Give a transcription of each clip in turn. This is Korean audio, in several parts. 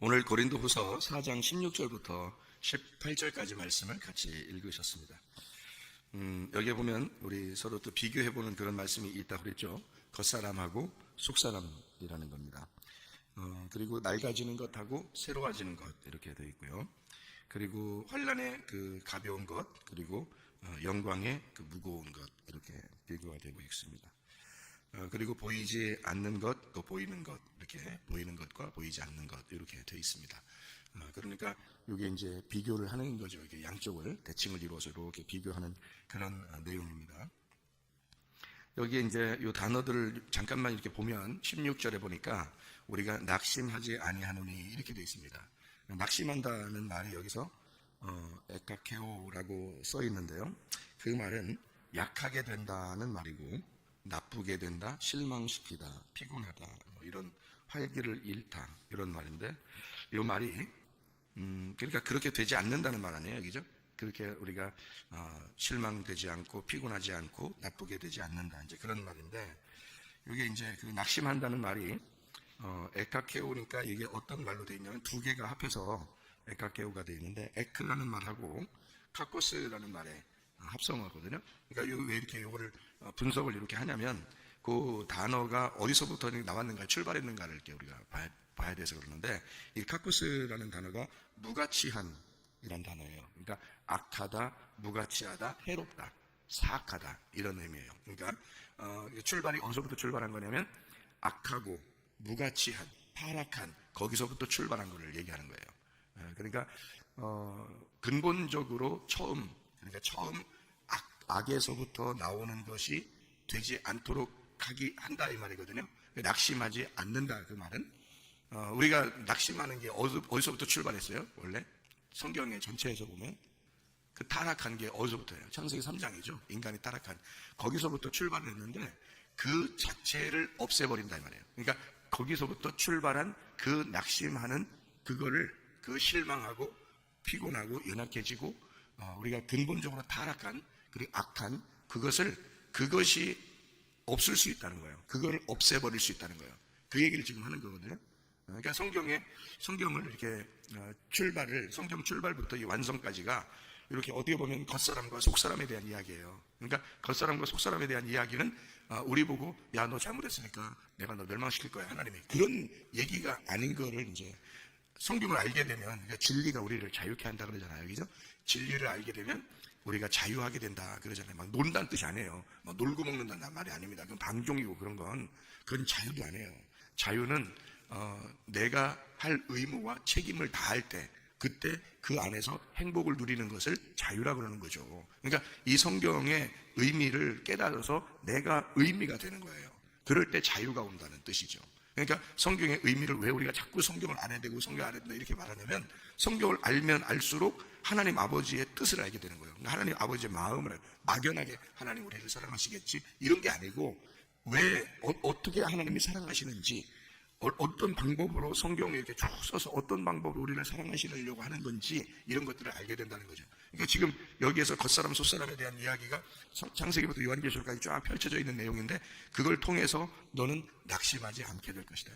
오늘 고린도후서 4장 16절부터 18절까지 말씀을 같이 읽으셨습니다. 여기에 보면 우리 서로 또 비교해보는 그런 말씀이 있다고 그랬죠. 겉사람하고 속사람이라는 겁니다. 그리고 낡아지는 것하고 새로워지는 것 이렇게 되어 있고요. 그리고 환난의 그 가벼운 것, 그리고 영광의 그 무거운 것 이렇게 비교가 되고 있습니다. 그리고 보이지 않는 것, 또 보이는 것, 이렇게 보이는 것과 보이지 않는 것 이렇게 되어 있습니다. 그러니까 이게 이제 비교를 하는 거죠. 이게 양쪽을 대칭을 이루어서 이렇게 비교하는 그런 내용입니다. 여기에 이제 이 단어들을 잠깐만 이렇게 보면 16절에 보니까 우리가 낙심하지 아니하노니 이렇게 되어 있습니다. 낙심한다는 말이 여기서 에카케오라고 써 있는데요. 그 말은 약하게 된다는 말이고, 나쁘게 된다, 실망시키다, 피곤하다, 이런 활기를 잃다 이런 말인데, 이 말이 그러니까 그렇게 되지 않는다는 말 아니에요, 그죠? 그렇게 우리가 실망되지 않고 피곤하지 않고 나쁘게 되지 않는다, 이제 그런 말인데, 이게 이제 그 낙심한다는 말이 에카케오니까 이게 어떤 말로 되어 있냐면 두 개가 합해서 에카케오가 되어 있는데, 에크라는 말하고 카코스라는 말에 합성어거든요. 그러니까 왜 이렇게 이거를 분석을 이렇게 하냐면 그 단어가 어디서부터 나왔는가, 출발했는가를 이렇게 우리가 봐야 돼서 그러는데, 이 카코스라는 단어가 무가치한이란 단어예요. 그러니까 악하다, 무가치하다, 해롭다, 사악하다 이런 의미예요. 그러니까 출발이 어디서부터 출발한 거냐면 악하고 무가치한, 타락한 거기서부터 출발한 것을 얘기하는 거예요. 그러니까 근본적으로 처음 악에서부터 나오는 것이 되지 않도록 한다 이 말이거든요. 낙심하지 않는다 그 말은 우리가 낙심하는 게 어디서부터 출발했어요? 원래 성경의 전체에서 보면 그 타락한 게 어디서부터예요? 창세기 3장이죠. 인간이 타락한 거기서부터 출발을 했는데 그 자체를 없애버린다 이 말이에요. 그러니까 거기서부터 출발한 그 낙심하는 그거를, 그 실망하고 피곤하고 연약해지고 우리가 근본적으로 타락한 그리고 악한 그것이 없을 수 있다는 거예요. 그걸 없애버릴 수 있다는 거예요. 그 얘기를 지금 하는 거거든요. 그러니까 성경을 이렇게 성경 출발부터 이 완성까지가 이렇게 어떻게 보면 겉사람과 속사람에 대한 이야기예요. 그러니까 겉사람과 속사람에 대한 이야기는 우리 보고 야, 너 잘못했으니까 내가 너 멸망시킬 거야, 하나님이. 그런 얘기가 아닌 거를 이제 성경을 알게 되면, 그러니까 진리가 우리를 자유케 한다 그러잖아요. 그죠? 진리를 알게 되면 우리가 자유하게 된다 그러잖아요. 막 논다는 뜻이 아니에요. 막 놀고 먹는다는 말이 아닙니다. 그건 방종이고 그건 자유도 아니에요. 자유는 내가 할 의무와 책임을 다할 때, 그때 그 안에서 행복을 누리는 것을 자유라고 그러는 거죠. 그러니까 이 성경의 의미를 깨달아서 내가 의미가 되는 거예요. 그럴 때 자유가 온다는 뜻이죠. 그러니까 성경의 의미를 왜 우리가 자꾸 성경을 안 해야 되고 성경 안 해야 된다 이렇게 말하냐면, 성경을 알면 알수록 하나님 아버지의 뜻을 알게 되는 거예요. 그러니까 하나님 아버지의 마음을, 막연하게 하나님 우리를 사랑하시겠지 이런 게 아니고, 왜 어떻게 하나님이 사랑하시는지, 어떤 방법으로 성경에 이렇게 쭉 써서 어떤 방법으로 우리를 사랑하시려고 하는 건지 이런 것들을 알게 된다는 거죠. 그러니까 지금 여기에서 겉사람 속사람에 대한 이야기가 창세기부터 요한계시록까지 쫙 펼쳐져 있는 내용인데, 그걸 통해서 너는 낙심하지 않게 될 것이다.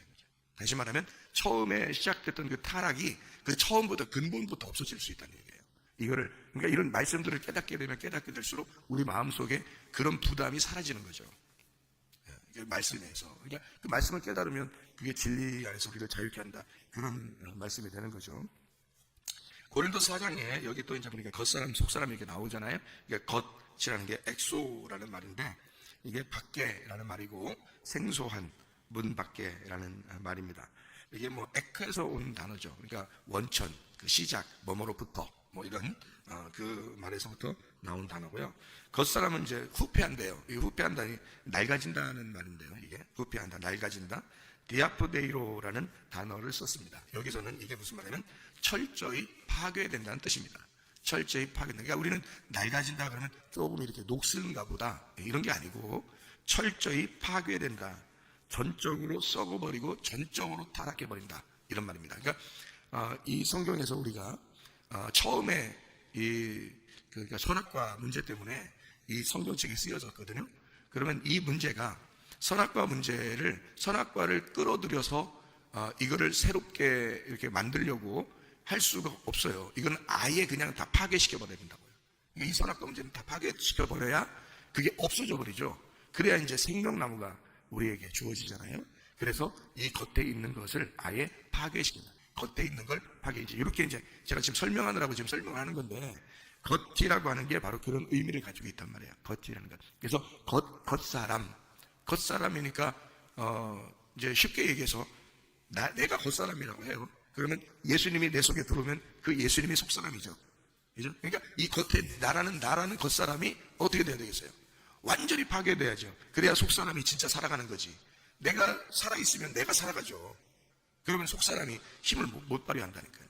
다시 말하면 처음에 시작됐던 그 타락이 그 처음부터 근본부터 없어질 수 있다는 얘기예요. 그러니까 이런 말씀들을 깨닫게 되면 깨닫게 될수록 우리 마음속에 그런 부담이 사라지는 거죠. 말씀에서. 그러니까 그 말씀을 깨달으면 그게 진리 안에서 우리를 자유케 한다, 그런 말씀이 되는 거죠. 고린도서 4장에 여기 또 이제 보니까 겉사람 속사람 이렇게 나오잖아요. 그러니까 겉이라는 게 엑소라는 말인데, 이게 밖에라는 말이고 생소한, 문 밖에라는 말입니다. 이게 뭐 에크에서 온 단어죠. 그러니까 원천, 그 시작, 뭐뭐로부터 이런 그 말에서부터 나온 단어고요. 겉사람은 이제 후패한대요. 이 후패한다니 낡아진다는 말인데요. 이게 후패한다, 낡아진다. 디아포데이로라는 단어를 썼습니다. 여기서는 이게 무슨 말이냐면 철저히 파괴된다는 뜻입니다. 철저히 파괴된다. 그러니까 우리는 낡아진다 그러면 조금 이렇게 녹슬는가 보다 이런 게 아니고, 철저히 파괴된다, 전적으로 썩어버리고 전적으로 타락해버린다 이런 말입니다. 그러니까 이 성경에서 우리가 처음에 그러니까 선악과 문제 때문에 이 성경책이 쓰여졌거든요. 그러면 이 문제가 선악과를 끌어들여서 이거를 새롭게 이렇게 만들려고 할 수가 없어요. 이건 아예 그냥 다 파괴시켜 버려야 된다고요. 이 선악과 문제는 다 파괴시켜 버려야 그게 없어져 버리죠. 그래야 이제 생명나무가 우리에게 주어지잖아요. 그래서 이 겉에 있는 것을 아예 파괴시킨다. 겉에 있는 걸 파괴이지. 이렇게 이제 제가 지금 설명하느라고 지금 설명하는 건데, 겉이라고 하는 게 바로 그런 의미를 가지고 있단 말이에요. 겉이라는 것. 그래서 겉사람이니까 이제 쉽게 얘기해서 내가 겉사람이라고 해요. 그러면 예수님이 내 속에 들어오면 그 예수님이 속사람이죠. 그죠? 그러니까 이 겉에 나라는 겉사람이 어떻게 돼야 되겠어요? 완전히 파괴돼야죠. 그래야 속사람이 진짜 살아가는 거지. 내가 살아있으면 내가 살아가죠. 그러면 속사람이 힘을 못 발휘한다니까요.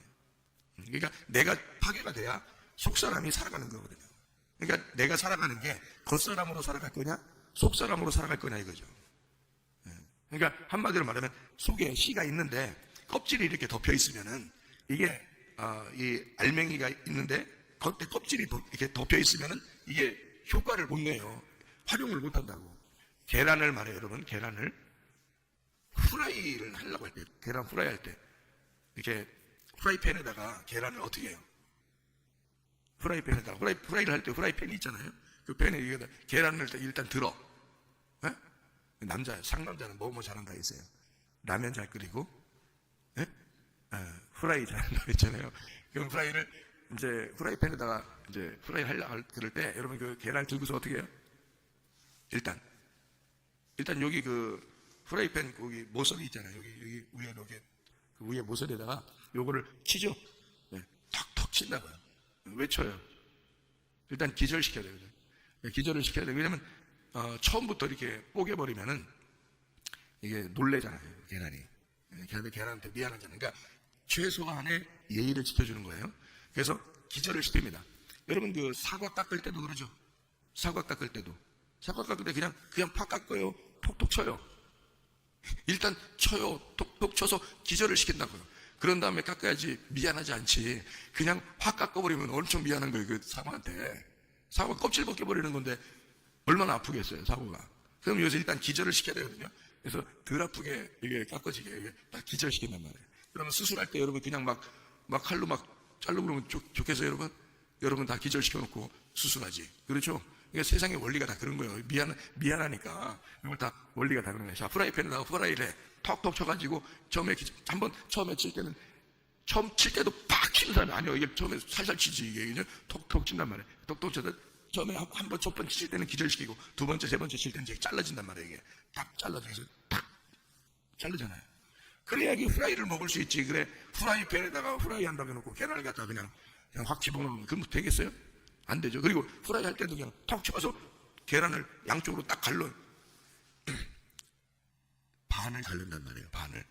그러니까 내가 파괴가 돼야 속사람이 살아가는 거거든요. 그러니까 내가 살아가는 게 겉사람으로 살아갈 거냐 속사람으로 살아갈 거냐 이거죠. 그러니까 한마디로 말하면 속에 씨가 있는데 껍질이 이렇게 덮여 있으면은 이게 이 알맹이가 있는데 겉에 껍질이 이렇게 덮여 있으면은 이게 효과를 못 내요. 활용을 못 한다고. 계란을 말해요, 여러분. 계란을 후라이를 하려고 할 때, 계란 후라이 할 때 이렇게 후라이팬에다가 계란을 어떻게 해요? 후라이팬에다가 후라이를 할 때 후라이팬이 있잖아요. 그 팬에 계란을 일단 들어. 에? 남자 상남자는 뭐 잘한다 했어요. 라면 잘 끓이고, 후라이 잘한다 했잖아요. 그럼 후라이를 이제 후라이팬에다가 이제 후라이 하려고 그럴 때 여러분 그 계란을 들고서 어떻게 해요? 일단 여기 그 후라이팬 거기 모서리 있잖아요. 여기 위에 이렇게 그 위에 모서리에다가 요거를 치죠. 네, 턱턱 친다고요. 왜 쳐요? 일단 기절시켜야 돼요. 기절을 시켜야 돼요. 왜냐면 처음부터 이렇게 뽀개버리면은 이게 놀래잖아요. 계란이. 계란한테 미안하잖아요. 그러니까 최소한의 예의를 지켜주는 거예요. 그래서 기절을 시킵니다. 여러분 그 사과 깎을 때도 그러죠. 사과 깎을 때 그냥 팍 깎아요. 톡톡 쳐요. 일단 쳐요. 톡톡 쳐서 기절을 시킨다고요. 그런 다음에 깎아야지 미안하지 않지. 그냥 확 깎아버리면 엄청 미안한 거예요. 그 사과한테. 사과 껍질 벗겨버리는 건데 얼마나 아프겠어요, 사과가. 그럼 여기서 일단 기절을 시켜야 되거든요. 그래서 덜 아프게 이게 깎아지게 이게 딱 기절시킨단 말이에요. 그러면 수술할 때 여러분 그냥 막 칼로 막 자르고 그러면 좋겠어요, 여러분 다 기절시켜놓고 수술하지. 그렇죠? 그러니까 세상의 원리가 다 그런 거예요. 미안하니까. 이걸 다 원리가 다 그런 거예요. 자, 프라이팬에다가 후라이를 턱턱 쳐가지고 처음에 칠 때는 처음 칠 때도 팍 치는 사람이 아니에요. 이게 처음에 살살 치지 이게 그냥 톡톡 친단 말이에요. 톡톡 쳐서 처음에 한 번 첫 번째 칠 때는 기절시키고 두 번째 세 번째 칠 때는 이제 잘라진단 말이에요. 이게 딱 잘라져서 탁 자르잖아요. 그래야 이게 후라이를 먹을 수 있지. 그래 후라이팬에다가 후라이 한다고 해놓고 계란을 갖다 그냥 확 집어넣으면 그럼 되겠어요? 안 되죠. 그리고 후라이 할 때도 그냥 턱 쳐서 계란을 양쪽으로 딱 갈러 반을 갈른단 말이에요. 반을.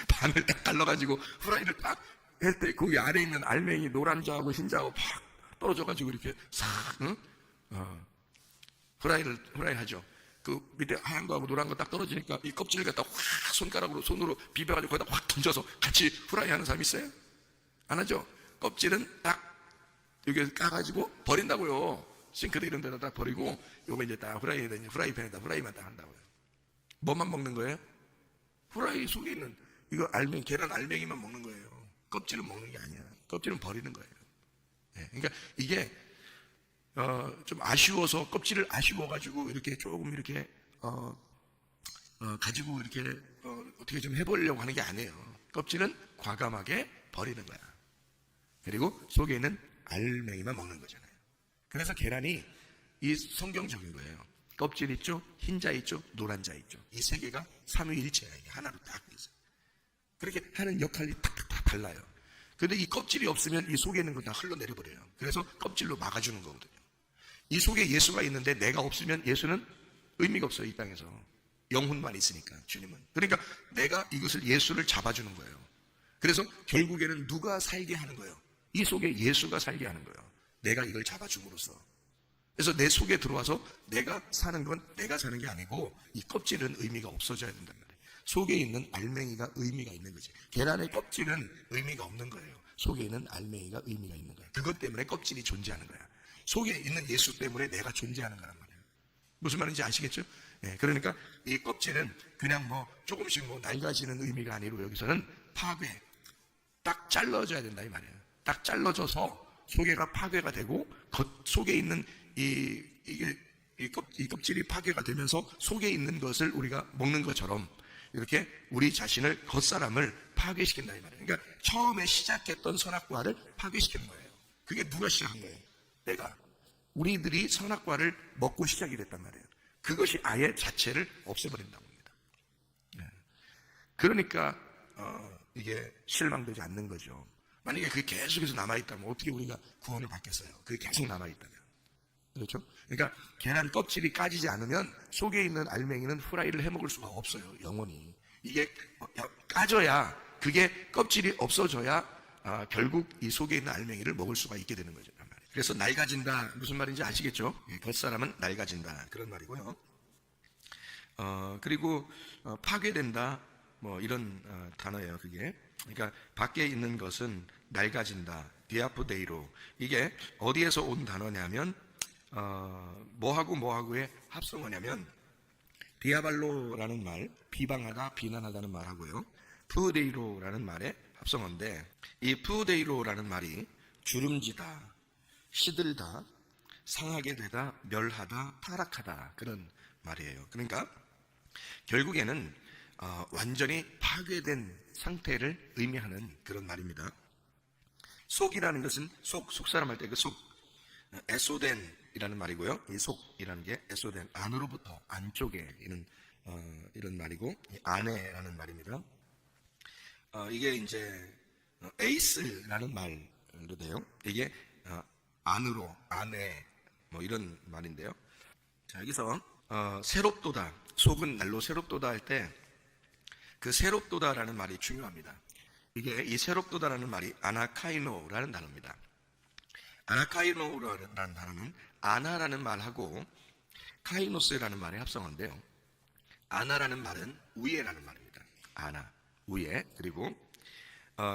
반을 딱 갈라가지고 후라이를 딱 할 때 거기 아래에 있는 알맹이 노란자하고 흰자하고 팍 떨어져가지고 이렇게 싹 후라이 하죠. 그 밑에 하얀 거하고 노란 거 딱 떨어지니까 이 껍질을 갖다 확 손으로 비벼가지고 거기다 확 던져서 같이 후라이 하는 사람 있어요? 안 하죠? 껍질은 딱 여기 까가지고 버린다고요. 싱크대 이런 데다 딱 버리고 요거 이제 딱 후라이팬에다 후라이만 딱 한다고요. 뭐만 먹는 거예요? 후라이 속에 있는 이거 계란 알맹이만 먹는 거예요. 껍질은 먹는 게 아니야. 껍질은 버리는 거예요. 네, 그러니까 이게 좀 아쉬워서 껍질을 아쉬워가지고 이렇게 조금 이렇게 가지고 이렇게 어떻게 좀 해보려고 하는 게 아니에요. 껍질은 과감하게 버리는 거야. 그리고 속에 있는 알맹이만 먹는 거잖아요. 그래서 계란이 이 성경적인 거예요. 껍질 있죠, 흰자 있죠, 노란자 있죠. 이 세 개가 삼위일체야. 이게 하나로 딱 돼 있어요. 그렇게 하는 역할이 탁탁 달라요. 그런데 이 껍질이 없으면 이 속에 있는 건 다 흘러내려버려요. 그래서 껍질로 막아주는 거거든요. 이 속에 예수가 있는데 내가 없으면 예수는 의미가 없어요. 이 땅에서 영혼만 있으니까 주님은. 그러니까 내가 이것을 예수를 잡아주는 거예요. 그래서 결국에는 누가 살게 하는 거예요? 이 속에 예수가 살게 하는 거예요. 내가 이걸 잡아줌으로써. 그래서 내 속에 들어와서 내가 사는 건 내가 사는 게 아니고 이 껍질은 의미가 없어져야 된단 말이에요. 속에 있는 알맹이가 의미가 있는 거지. 계란의 껍질은 의미가 없는 거예요. 속에 있는 알맹이가 의미가 있는 거예요. 그것 때문에 껍질이 존재하는 거야. 속에 있는 예수 때문에 내가 존재하는 거란 말이에요. 무슨 말인지 아시겠죠? 예, 그러니까 이 껍질은 그냥 뭐 조금씩 뭐 낡아지는 의미가 아니고 여기서는 파괴, 딱 잘라줘야 된다 이 말이에요. 딱 잘라져서 속에가 파괴가 되고 겉 속에 있는 이 껍질이 파괴가 되면서 속에 있는 것을 우리가 먹는 것처럼 이렇게 우리 자신을 겉사람을 파괴시킨다 이 말이에요. 그러니까 처음에 시작했던 선악과를 파괴시키는 거예요. 그게 누가 시작한 거예요? 내가. 우리들이 선악과를 먹고 시작이 됐단 말이에요. 그것이 아예 자체를 없애버린다고 합니다. 그러니까 이게 실망되지 않는 거죠. 만약에 그게 계속해서 남아있다면 어떻게 우리가 구원을 받겠어요? 그게 계속 남아있다면. 그렇죠? 그러니까 계란 껍질이 까지지 않으면 속에 있는 알맹이는 후라이를 해먹을 수가 없어요. 영원히. 이게 까져야, 그게 껍질이 없어져야 결국 이 속에 있는 알맹이를 먹을 수가 있게 되는 거죠. 그래서 낡아진다, 무슨 말인지 아시겠죠? 겉사람은 낡아진다, 그런 말이고요. 그리고 파괴된다, 뭐 이런 단어예요. 그게. 그러니까 밖에 있는 것은 낡아진다, 디아포데이로. 이게 어디에서 온 단어냐면 뭐하고 뭐하고의 합성어냐면 디아발로라는 말, 비방하다, 비난하다는 말하고요, 푸데이로라는 말의 합성어인데, 이 푸데이로라는 말이 주름지다, 시들다, 상하게 되다, 멸하다, 타락하다, 그런 말이에요. 그러니까 결국에는 완전히 파괴된 상태를 의미하는 그런 말입니다. 속이라는 것은 속사람 할 때 그 속, 에소덴이라는 말이고요. 이 속이라는 게 에소덴, 안으로부터, 안쪽에 이런 말이고, 안에라는 말입니다. 이게 이제 에이스라는 말로 돼요. 이게 안으로, 안에, 뭐 이런 말인데요. 자, 여기서 새롭도다, 속은 날로 새롭도다 할 때 그 새롭도다라는 말이 중요합니다. 이게 이 새롭도다라는 말이 아나카이노라는 단어입니다. 아나카이노라는 단어는 아나라는 말하고 카이노스라는 말의 합성어인데요. 아나라는 말은 위에라는 말입니다. 아나, 위에. 그리고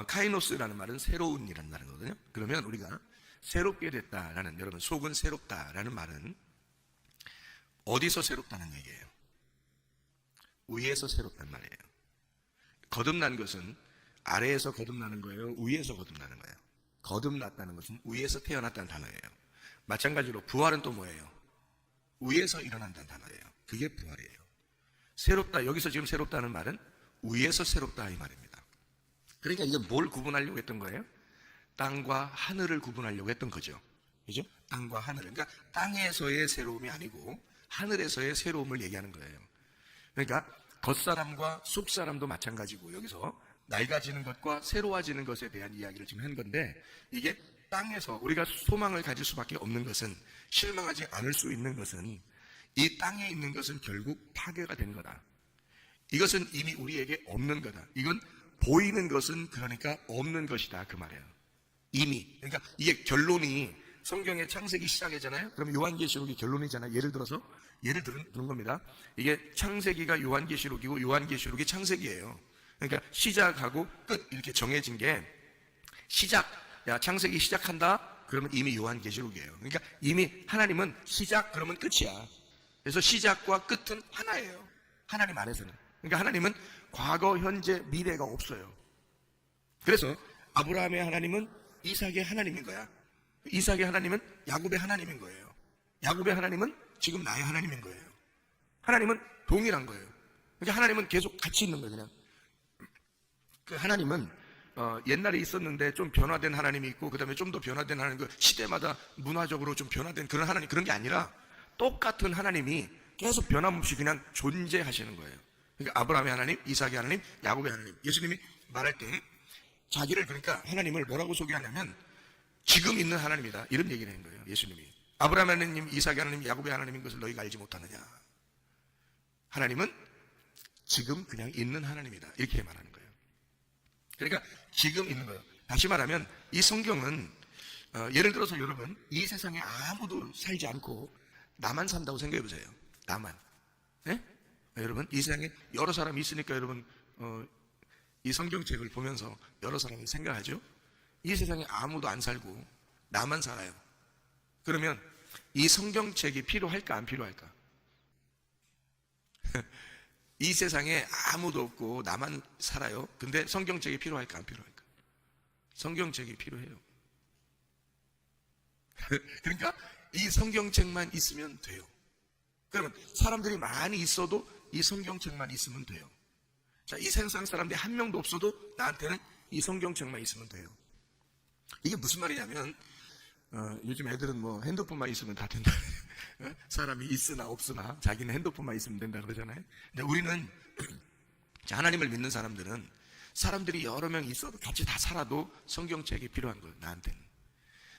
카이노스라는 말은 새로운이라는 말이거든요. 그러면 우리가 새롭게 됐다라는, 여러분 속은 새롭다라는 말은 어디서 새롭다는 얘기예요? 위에서 새롭단 말이에요. 거듭난 것은 아래에서 거듭나는 거예요? 위에서 거듭나는 거예요? 거듭났다는 것은 위에서 태어났다는 단어예요. 마찬가지로 부활은 또 뭐예요? 위에서 일어난다는 단어예요. 그게 부활이에요. 새롭다, 여기서 지금 새롭다는 말은 위에서 새롭다 이 말입니다. 그러니까 이게 뭘 구분하려고 했던 거예요? 땅과 하늘을 구분하려고 했던 거죠. 그죠? 땅과 하늘. 그러니까 땅에서의 새로움이 아니고 하늘에서의 새로움을 얘기하는 거예요. 그러니까 겉사람과 속사람도 마찬가지고, 여기서 낡아지는 것과 새로워지는 것에 대한 이야기를 지금 한 건데, 이게 땅에서 우리가 소망을 가질 수밖에 없는 것은, 실망하지 않을 수 있는 것은, 이 땅에 있는 것은 결국 파괴가 된 거다. 이것은 이미 우리에게 없는 거다. 이건 보이는 것은 그러니까 없는 것이다, 그 말이에요. 이미. 그러니까 이게 결론이 성경의 창세기 시작이잖아요. 그럼 요한계시록이 결론이잖아요. 예를 드는 겁니다. 이게 창세기가 요한계시록이고 요한계시록이 창세기예요. 그러니까 시작하고 끝 이렇게 정해진 게, 창세기 시작한다 그러면 이미 요한계시록이에요. 그러니까 이미 하나님은 시작 그러면 끝이야. 그래서 시작과 끝은 하나예요. 하나님 안에서는. 그러니까 하나님은 과거, 현재, 미래가 없어요. 그래서 아브라함의 하나님은 이삭의 하나님인 거야. 이삭의 하나님은 야곱의 하나님인 거예요. 야곱의 하나님은 지금 나의 하나님인 거예요. 하나님은 동일한 거예요. 그러니까 하나님은 계속 같이 있는 거예요. 그냥 그 하나님은 옛날에 있었는데 좀 변화된 하나님이 있고, 그 다음에 좀 더 변화된 하나님, 그 시대마다 문화적으로 좀 변화된 그런 하나님, 그런 게 아니라 똑같은 하나님이 계속 변함없이 그냥 존재하시는 거예요. 그러니까 아브라함의 하나님, 이삭의 하나님, 야곱의 하나님. 예수님이 말할 때 자기를, 그러니까 하나님을 뭐라고 소개하냐면 지금 있는 하나님이다, 이런 얘기를 하는 거예요. 예수님이 아브라함 하나님, 이삭의 하나님, 야곱의 하나님인 것을 너희가 알지 못하느냐. 하나님은 지금 그냥 있는 하나님이다, 이렇게 말하는 거예요. 그러니까 지금 있는 거예요. 다시 말하면 이 성경은 예를 들어서 여러분 이 세상에 아무도 살지 않고 나만 산다고 생각해 보세요. 나만. 네? 여러분 이 세상에 여러 사람이 있으니까 여러분 이 성경책을 보면서 여러 사람이 생각하죠. 이 세상에 아무도 안 살고 나만 살아요. 그러면 이 성경책이 필요할까 안 필요할까? 이 세상에 아무도 없고 나만 살아요. 근데 성경책이 필요할까 안 필요할까? 성경책이 필요해요. 그러니까 이 성경책만 있으면 돼요. 그러면 사람들이 많이 있어도 이 성경책만 있으면 돼요. 자, 이 세상 사람들이 한 명도 없어도 나한테는 이 성경책만 있으면 돼요. 이게 무슨 말이냐면 요즘 애들은 뭐 핸드폰만 있으면 다 된다. 사람이 있으나 없으나 자기는 핸드폰만 있으면 된다 그러잖아요. 근데 우리는 자, 하나님을 믿는 사람들은 사람들이 여러 명 있어도 같이 다 살아도 성경책이 필요한 거예요. 나한테는.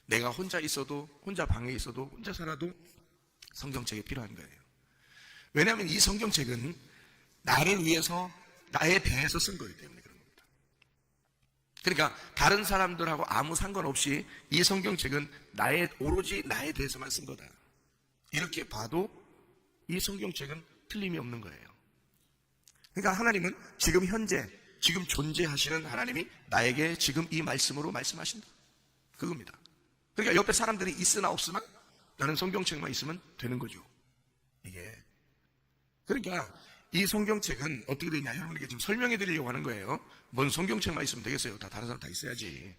내가 혼자 있어도, 혼자 방에 있어도, 혼자 살아도 성경책이 필요한 거예요. 왜냐하면 이 성경책은 나를 위해서, 나에 대해서 쓴 거기 때문에 그런 겁니다. 그러니까 다른 사람들하고 아무 상관없이 이 성경책은 오로지 나에 대해서만 쓴 거다. 이렇게 봐도 이 성경책은 틀림이 없는 거예요. 그러니까 하나님은 지금 현재, 지금 존재하시는 하나님이 나에게 지금 이 말씀으로 말씀하신다. 그겁니다. 그러니까 옆에 사람들이 있으나 없으나 나는 성경책만 있으면 되는 거죠. 이게. 그러니까 이 성경책은 어떻게 되냐, 여러분에게 지금 설명해 드리려고 하는 거예요. 뭔 성경책만 있으면 되겠어요. 다른 사람 다 있어야지.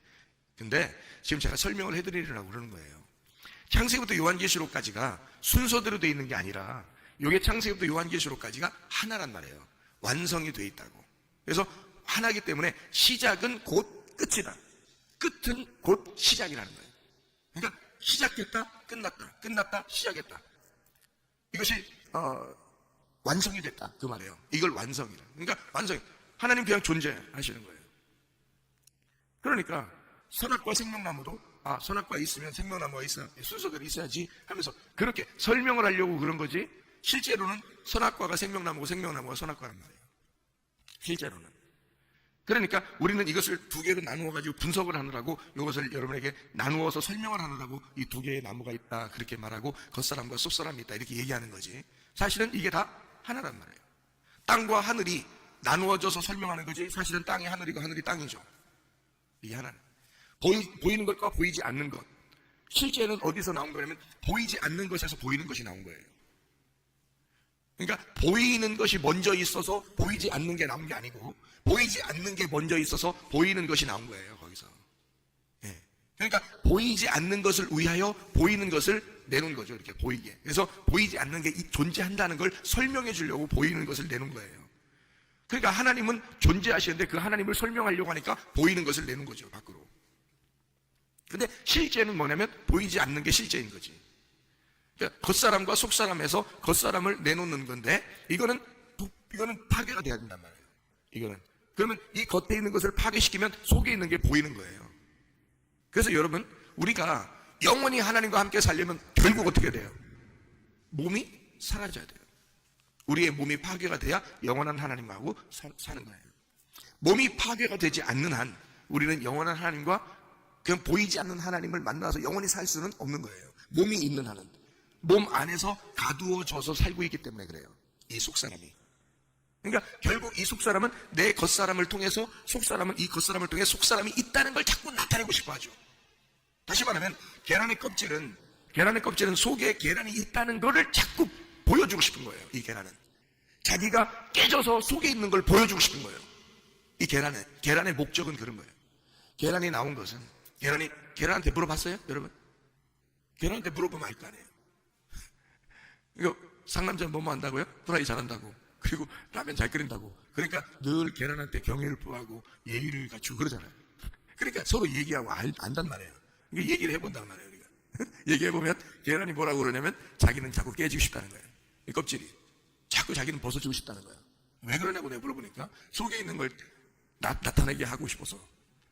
근데 지금 제가 설명을 해 드리려고 그러는 거예요. 창세기부터 요한계시록까지가 순서대로 되어 있는 게 아니라 이게 창세기부터 요한계시록까지가 하나란 말이에요. 완성이 되어 있다고. 그래서 하나이기 때문에 시작은 곧 끝이다. 끝은 곧 시작이라는 거예요. 그러니까 시작했다, 끝났다, 끝났다, 시작했다. 이것이 완성이 됐다 그 말이에요. 이걸 완성이라. 그러니까 완성. 하나님 그냥 존재하시는 거예요. 그러니까 선악과 생명나무도 선악과 있으면 생명나무가 있어 순서대로 있어야지 하면서 그렇게 설명을 하려고 그런 거지. 실제로는 선악과가 생명나무고 생명나무가 선악과란 말이에요. 실제로는. 그러니까 우리는 이것을 두 개로 나누어 가지고 분석을 하느라고 이것을 여러분에게 나누어서 설명을 하느라고 이 두 개의 나무가 있다 그렇게 말하고 겉사람과 속사람이 있다 이렇게 얘기하는 거지. 사실은 이게 다 하나란 말이에요. 땅과 하늘이 나누어져서 설명하는 거지. 사실은 땅이 하늘이고 하늘이 땅이죠. 이게 하나는. 보이는 것과 보이지 않는 것. 실제는 어디서 나온 거냐면 보이지 않는 것에서 보이는 것이 나온 거예요. 그러니까 보이는 것이 먼저 있어서 보이지 않는 게 나온 게 아니고 보이지 않는 게 먼저 있어서 보이는 것이 나온 거예요. 거기서. 예. 그러니까 보이지 않는 것을 위하여 보이는 것을 내놓은 거죠. 이렇게 보이게. 그래서 보이지 않는 게 존재한다는 걸 설명해 주려고 보이는 것을 내놓은 거예요. 그러니까 하나님은 존재하시는데 그 하나님을 설명하려고 하니까 보이는 것을 내는 거죠. 밖으로. 근데 실제는 뭐냐면 보이지 않는 게 실제인 거지. 그러니까 겉사람과 속사람에서 겉사람을 내놓는 건데 이거는 파괴가 돼야 된단 말이에요. 이거는. 그러면 이 겉에 있는 것을 파괴시키면 속에 있는 게 보이는 거예요. 그래서 여러분 우리가 영원히 하나님과 함께 살려면 결국 어떻게 돼요? 몸이 사라져야 돼요. 우리의 몸이 파괴가 돼야 영원한 하나님하고 사는 거예요. 몸이 파괴가 되지 않는 한 우리는 영원한 하나님과 그냥 보이지 않는 하나님을 만나서 영원히 살 수는 없는 거예요. 몸이 있는 한은. 몸 안에서 가두어져서 살고 있기 때문에 그래요. 이 속사람이. 그러니까 결국 이 속사람은 내 겉사람을 통해서 속사람은 이 겉사람을 통해 속사람이 있다는 걸 자꾸 나타내고 싶어 하죠. 다시 말하면 계란의 껍질은 속에 계란이 있다는 거를 자꾸 보여주고 싶은 거예요. 이 계란은. 자기가 깨져서 속에 있는 걸 보여주고 싶은 거예요. 이 계란의 목적은 그런 거예요. 계란이 나온 것은 계란한테 물어봤어요? 여러분? 계란한테 물어보면 알 거 아니에요. 이거 상남자는 뭐뭐 한다고요? 프라이 잘한다고. 그리고 라면 잘 끓인다고. 그러니까 늘 계란한테 경애를 표하고 예의를 갖추고 그러잖아요. 그러니까 서로 얘기하고 안단 말이에요. 그러니까 얘기를 해본단 말이에요. 우리가. 얘기해보면 계란이 뭐라고 그러냐면 자기는 자꾸 깨지고 싶다는 거예요. 이 껍질이. 자꾸 자기는 벗어주고 싶다는 거예요. 왜 그러냐고 내가 물어보니까 속에 있는 걸 나타내게 하고 싶어서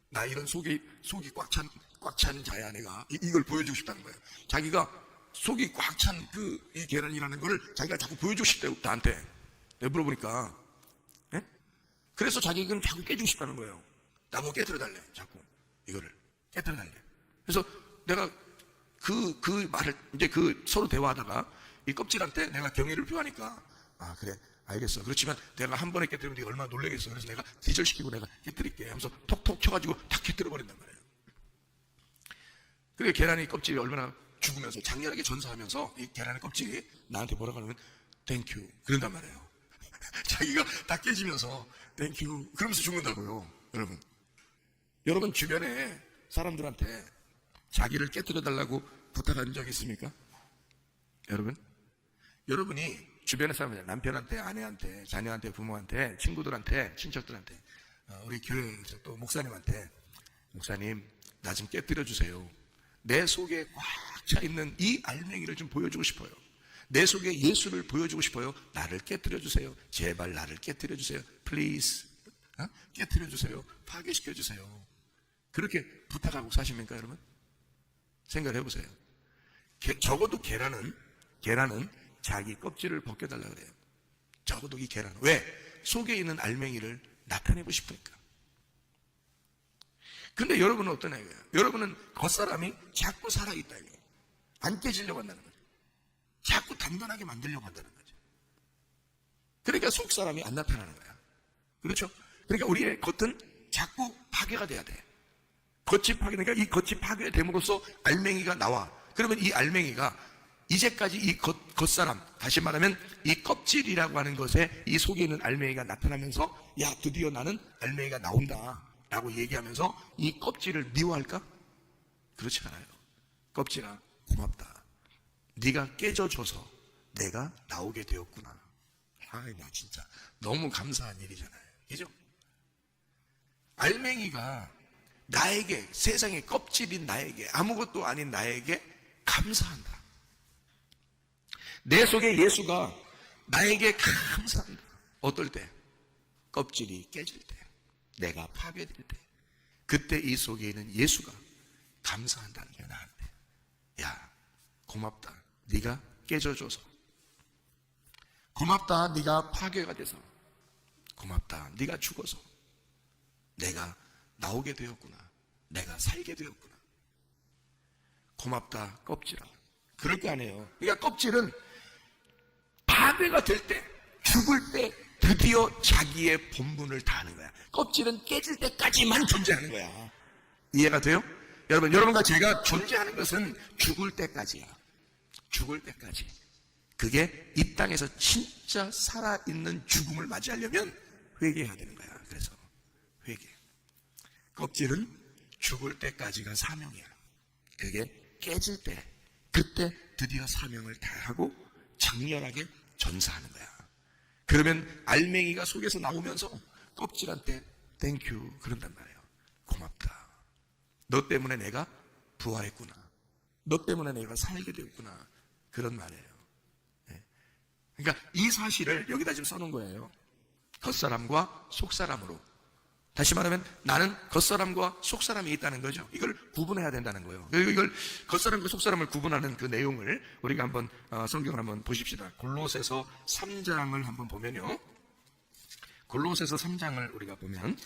나 이런 속이 꽉 찬 자야 내가 이걸 보여주고 싶다는 거예요. 자기가 속이 꽉 찬 이 계란이라는 걸 자기가 자꾸 보여주고 싶대요. 나한테. 내가 물어보니까. 예? 그래서 자기는 자꾸 깨주고 싶다는 거예요. 나보고 깨트려달래. 자꾸. 이거를. 깨트려달래. 그래서 내가 그 말을 이제 서로 대화하다가 이 껍질한테 내가 경애를 표하니까 그래. 알겠어. 그렇지만 내가 한 번에 깨뜨리면 네가 얼마나 놀라겠어. 그래서 내가 기절시키고 내가 깨뜨릴게 하면서 톡톡 쳐가지고 탁 깨뜨려버린단 말이에요. 그래 계란의 껍질이 얼마나 죽으면서 장렬하게 전사하면서 이 계란의 껍질이 나한테 뭐라고 하면 땡큐 그런단 말이에요. 자기가 다 깨지면서 땡큐 그러면서 죽는다고요. 여러분 주변에 사람들한테 자기를 깨뜨려 달라고 부탁한 적 있습니까? 여러분이 주변의 사람들, 남편한테, 아내한테, 자녀한테, 부모한테, 친구들한테, 친척들한테, 우리 교회에서 또 목사님한테, 목사님 나 좀 깨뜨려 주세요. 내 속에 꽉 차 있는 이 알맹이를 좀 보여주고 싶어요. 내 속에 예수를 보여주고 싶어요. 나를 깨뜨려 주세요. 제발 나를 깨뜨려 주세요. Please. 깨뜨려 주세요. 파괴시켜 주세요. 그렇게 부탁하고 사십니까, 여러분? 생각을 해보세요. 적어도 계란은 자기 껍질을 벗겨달라 그래요. 적어도 이 계란은. 왜? 속에 있는 알맹이를 나타내고 싶으니까. 근데 여러분은 어떠냐 이거예요. 여러분은 겉사람이 자꾸 살아있다 이거예요. 안 깨지려고 한다는 거죠. 자꾸 단단하게 만들려고 한다는 거죠. 그러니까 속사람이 안 나타나는 거야. 그렇죠? 그러니까 우리의 겉은 자꾸 파괴가 돼야 돼. 겉이 파괴되니까 이 겉이 파괴됨으로써 알맹이가 나와. 그러면 이 알맹이가 이제까지 이 겉사람, 다시 말하면 이 껍질이라고 하는 것에 이 속에 있는 알맹이가 나타나면서 야 드디어 나는 알맹이가 나온다 라고 얘기하면서 이 껍질을 미워할까? 그렇지 않아요. 껍질아 고맙다. 네가 깨져줘서 내가 나오게 되었구나. 아이 나 진짜 너무 감사한 일이잖아요. 그죠? 알맹이가 나에게, 세상의 껍질인 나에게, 아무것도 아닌 나에게 감사한다. 내 속에 예수가 나에게 감사한다. 어떨 때? 껍질이 깨질 때, 내가 파괴될 때, 그때 이 속에 있는 예수가 감사한다는 게 나한테. 야 고맙다. 네가 깨져줘서. 고맙다. 네가 파괴가 돼서. 고맙다. 네가 죽어서 내가 나오게 되었구나. 내가 살게 되었구나. 고맙다 껍질아. 그럴 거 아니에요. 그러니까 껍질은 파괴가 될 때, 죽을 때 드디어 자기의 본분을 다하는 거야. 껍질은 깨질 때까지만 존재하는 거야. 이해가 돼요? 여러분과 제가 존재하는 것은 죽을 때까지야. 죽을 때까지. 그게 이 땅에서 진짜 살아있는 죽음을 맞이하려면 회개해야 되는 거야. 그래서 회개. 껍질은 죽을 때까지가 사명이야. 그게 깨질 때, 그때 드디어 사명을 다하고 장렬하게 전사하는 거야. 그러면 알맹이가 속에서 나오면서 껍질한테 땡큐 그런단 말이에요. 고맙다. 너 때문에 내가 부활했구나. 너 때문에 내가 살게 되었구나. 그런 말이에요. 그러니까 이 사실을 여기다 지금 써놓은 거예요. 겉사람과 속사람으로. 다시 말하면 나는 겉사람과 속사람이 있다는 거죠. 이걸 구분해야 된다는 거예요. 이걸 겉사람과 속사람을 구분하는 그 내용을 우리가 한번 성경을 한번 보십시다. 골로새서 3장을 한번 보면요. 골로새서 3장을 우리가 보면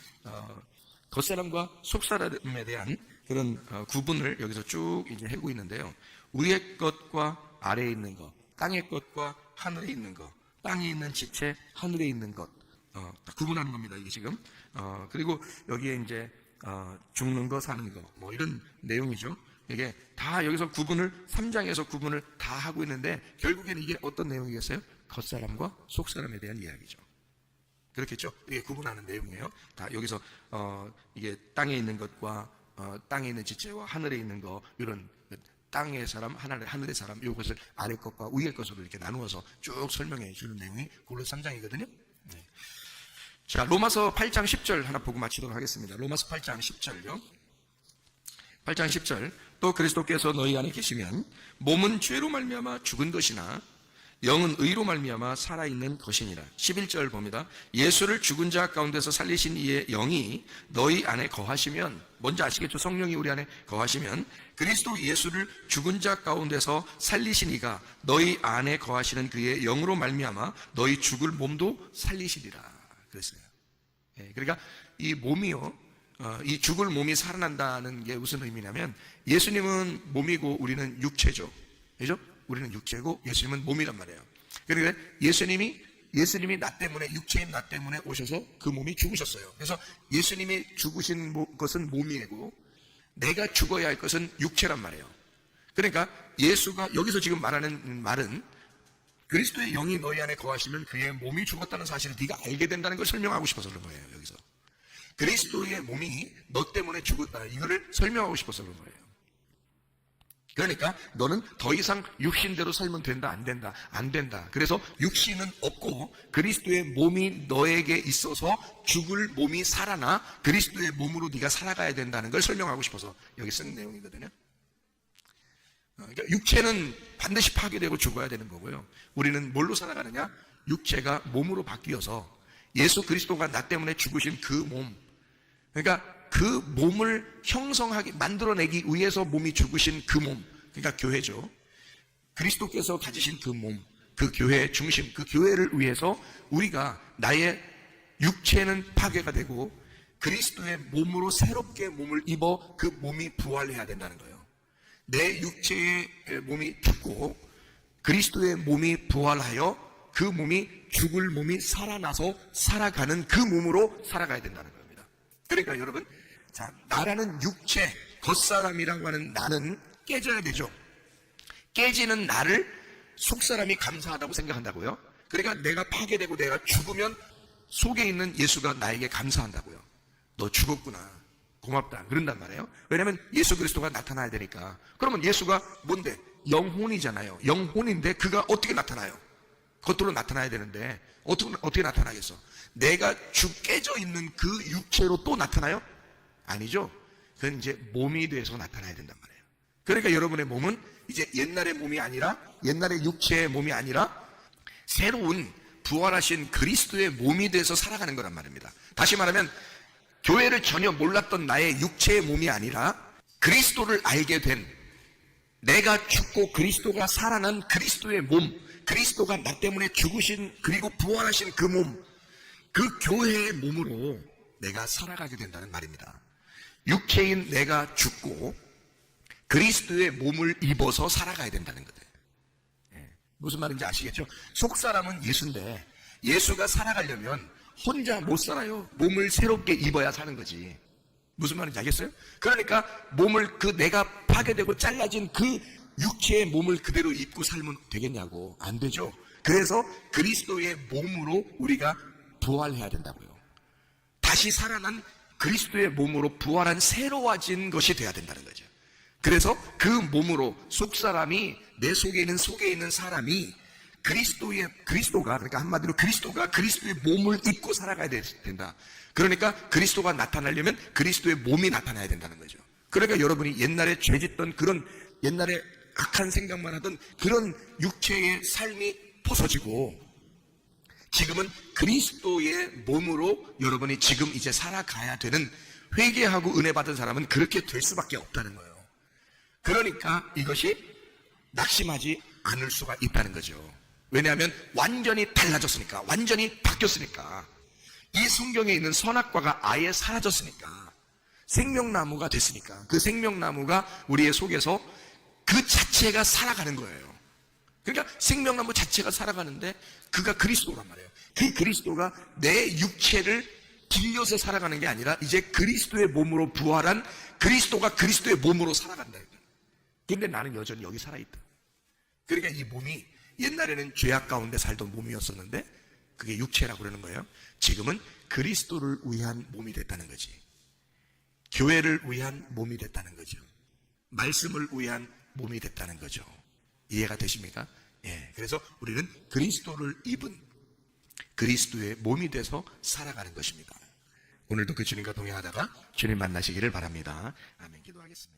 겉사람과 속사람에 대한 그런 구분을 여기서 쭉 이제 하고 있는데요. 위의 것과 아래에 있는 것, 땅의 것과 하늘에 있는 것, 땅에 있는 지체, 하늘에 있는 것, 구분하는 겁니다. 이게 지금. 그리고 여기에 이제 죽는 거, 사는 거, 뭐 이런 내용이죠. 이게 다 여기서 구분을 3장에서 구분을 다 하고 있는데 결국에는 이게 어떤 내용이겠어요? 겉사람과 속사람에 대한 이야기죠. 그렇겠죠? 이게 구분하는 내용이에요. 다 여기서 이게 땅에 있는 것과 땅에 있는 지체와 하늘에 있는 거 이런 땅의 사람, 하늘의 사람 이것을 아래 것과 위의 것으로 이렇게 나누어서 쭉 설명해 주는 내용이 골로새 3장이거든요. 네. 자, 로마서 8장 10절 하나 보고 마치도록 하겠습니다. 로마서 8장 10절요. 8장 10절. 또 그리스도께서 너희 안에 계시면 몸은 죄로 말미암아 죽은 것이나 영은 의로 말미암아 살아있는 것이니라. 11절 봅니다. 예수를 죽은 자 가운데서 살리신 이의 영이 너희 안에 거하시면, 먼저 아시겠죠? 성령이 우리 안에 거하시면 그리스도 예수를 죽은 자 가운데서 살리신 이가 너희 안에 거하시는 그의 영으로 말미암아 너희 죽을 몸도 살리시리라 그랬어요. 그러니까 이 몸이요, 이 죽을 몸이 살아난다는 게 무슨 의미냐면 예수님은 몸이고 우리는 육체죠. 그죠? 우리는 육체고 예수님은 몸이란 말이에요. 그러니까 예수님이 나 때문에, 육체인 나 때문에 오셔서 그 몸이 죽으셨어요. 그래서 예수님이 죽으신 것은 몸이고 내가 죽어야 할 것은 육체란 말이에요. 그러니까 예수가 여기서 지금 말하는 말은 그리스도의 영이 너희 안에 거하시면 그의 몸이 죽었다는 사실을 네가 알게 된다는 걸 설명하고 싶어서 그런 거예요. 여기서 그리스도의 몸이 너 때문에 죽었다, 이거를 설명하고 싶어서 그런 거예요. 그러니까 너는 더 이상 육신대로 살면 된다, 안 된다, 안 된다. 그래서 육신은 없고 그리스도의 몸이 너에게 있어서 죽을 몸이 살아나 그리스도의 몸으로 네가 살아가야 된다는 걸 설명하고 싶어서 여기 쓴 내용이거든요. 그러니까 육체는 반드시 파괴되고 죽어야 되는 거고요. 우리는 뭘로 살아가느냐? 육체가 몸으로 바뀌어서 예수 그리스도가 나 때문에 죽으신 그 몸, 그러니까 그 몸을 형성하게 만들어내기 위해서 몸이 죽으신 그 몸, 그러니까 교회죠. 그리스도께서 가지신 그 몸, 그 교회의 중심, 그 교회를 위해서 우리가 나의 육체는 파괴가 되고 그리스도의 몸으로 새롭게 몸을 입어 그 몸이 부활해야 된다는 거예요. 내 육체의 몸이 죽고 그리스도의 몸이 부활하여 그 몸이 죽을 몸이 살아나서 살아가는 그 몸으로 살아가야 된다는 겁니다. 그러니까 여러분, 자, 나라는 육체, 겉사람이라고 하는 나는 깨져야 되죠. 깨지는 나를 속사람이 감사하다고 생각한다고요. 그러니까 내가 파괴되고 내가 죽으면 속에 있는 예수가 나에게 감사한다고요. 너 죽었구나, 고맙다, 그런단 말이에요. 왜냐하면 예수 그리스도가 나타나야 되니까. 그러면 예수가 뭔데? 영혼이잖아요. 영혼인데 그가 어떻게 나타나요? 겉으로 나타나야 되는데 어떻게 나타나겠어? 내가 깨져 있는 그 육체로 또 나타나요? 아니죠. 그건 이제 몸이 돼서 나타나야 된단 말이에요. 그러니까 여러분의 몸은 이제 옛날의 몸이 아니라, 옛날의 육체의 몸이 아니라 새로운 부활하신 그리스도의 몸이 돼서 살아가는 거란 말입니다. 다시 말하면 교회를 전혀 몰랐던 나의 육체의 몸이 아니라 그리스도를 알게 된, 내가 죽고 그리스도가 살아난 그리스도의 몸, 그리스도가 나 때문에 죽으신 그리고 부활하신 그 몸, 그 교회의 몸으로 내가 살아가게 된다는 말입니다. 육체인 내가 죽고 그리스도의 몸을 입어서 살아가야 된다는 거예요. 무슨 말인지 아시겠죠? 속사람은 예수인데 예수가 살아가려면 혼자 못 살아요. 몸을 새롭게 입어야 사는 거지. 무슨 말인지 알겠어요? 그러니까 몸을, 그 내가 파괴되고 잘라진 그 육체의 몸을 그대로 입고 살면 되겠냐고. 안 되죠. 그래서 그리스도의 몸으로 우리가 부활해야 된다고요. 다시 살아난 그리스도의 몸으로 부활한 새로워진 것이 돼야 된다는 거죠. 그래서 그 몸으로 속사람이, 내 속에 있는 사람이 그리스도가, 그러니까 한마디로 그리스도가 그리스도의 몸을 입고 살아가야 된다. 그러니까 그리스도가 나타나려면 그리스도의 몸이 나타나야 된다는 거죠. 그러니까 여러분이 옛날에 죄짓던 그런, 옛날에 악한 생각만 하던 그런 육체의 삶이 부서지고 지금은 그리스도의 몸으로 여러분이 지금 이제 살아가야 되는, 회개하고 은혜 받은 사람은 그렇게 될 수밖에 없다는 거예요. 그러니까 이것이 낙심하지 않을 수가 있다는 거죠. 왜냐하면 완전히 달라졌으니까, 완전히 바뀌었으니까, 이 성경에 있는 선악과가 아예 사라졌으니까, 생명나무가 됐으니까, 그 생명나무가 우리의 속에서 그 자체가 살아가는 거예요. 그러니까 생명나무 자체가 살아가는데 그가 그리스도란 말이에요. 그 그리스도가 내 육체를 빌려서 살아가는 게 아니라 이제 그리스도의 몸으로 부활한 그리스도가 그리스도의 몸으로 살아간다. 근데 나는 여전히 여기 살아있다. 그러니까 이 몸이 옛날에는 죄악 가운데 살던 몸이었었는데 그게 육체라고 그러는 거예요. 지금은 그리스도를 위한 몸이 됐다는 거지. 교회를 위한 몸이 됐다는 거죠. 말씀을 위한 몸이 됐다는 거죠. 이해가 되십니까? 예. 그래서 우리는 그리스도를 입은 그리스도의 몸이 돼서 살아가는 것입니다. 오늘도 그 주님과 동행하다가 주님 만나시기를 바랍니다. 아멘. 기도하겠습니다.